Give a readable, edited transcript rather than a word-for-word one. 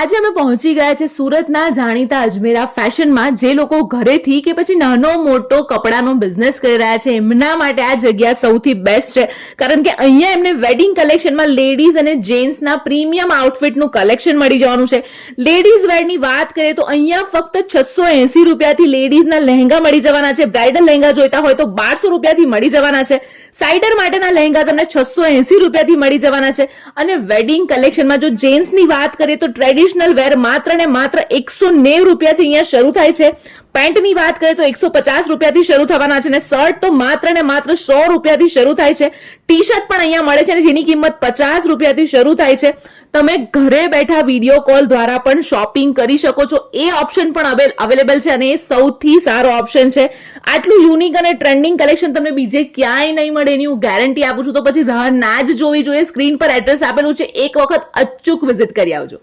આજે અમે પહોંચી ગયા છે સુરતના જાણીતા અજમેરા ફેશનમાં. જે લોકો ઘરેથી કે પછી નાનો મોટો કપડાનો બિઝનેસ કરી રહ્યા છે એમના માટે આ જગ્યા સૌથી બેસ્ટ છે, કારણ કે અહીંયા એમને વેડિંગ કલેક્શનમાં લેડીઝ અને જેન્ટ્સના પ્રીમિયમ આઉટફિટનું કલેક્શન મળી જવાનું છે. લેડીઝ વેરની વાત કરીએ તો અહીંયા ફક્ત 680 રૂપિયાથી લેડીઝના લહેંગા મળી જવાના છે. બ્રાઇડલ લહેંગા જોઈતા હોય તો 1200 રૂપિયાથી મળી જવાના છે. સાઇડર માટેના લહેંગા તમને 680 રૂપિયાથી મળી જવાના છે. અને વેડિંગ કલેક્શનમાં જો જેન્ટ્સની વાત કરીએ તો ટ્રેડિશનલ વેર માત્ર ને માત્ર 190 રૂપિયાથી અહીંયા શરૂ થાય છે. પેન્ટની વાત કરીએ તો 150 રૂપિયાથી શરૂ થવાના છે અને શર્ટ તો માત્ર ને માત્ર 100 રૂપિયાથી શરૂ થાય છે. ટી શર્ટ પણ અહીંયા મળે છે જેની કિંમત 50 રૂપિયાથી શરૂ થાય છે. તમે ઘરે બેઠા વિડીયો કોલ દ્વારા પણ શોપિંગ કરી શકો છો, એ ઓપ્શન પણ અવેલેબલ છે અને એ સૌથી સારો ઓપ્શન છે. આટલું યુનિક અને ટ્રેન્ડિંગ કલેક્શન તમને બીજે ક્યાંય નહીં મળે એની હું ગેરંટી આપું છું. તો પછી રાહ ના જ જોવી જોઈએ. સ્ક્રીન પર એડ્રેસ આપેલું છે, એક વખત અચૂક વિઝિટ કરી આવજો.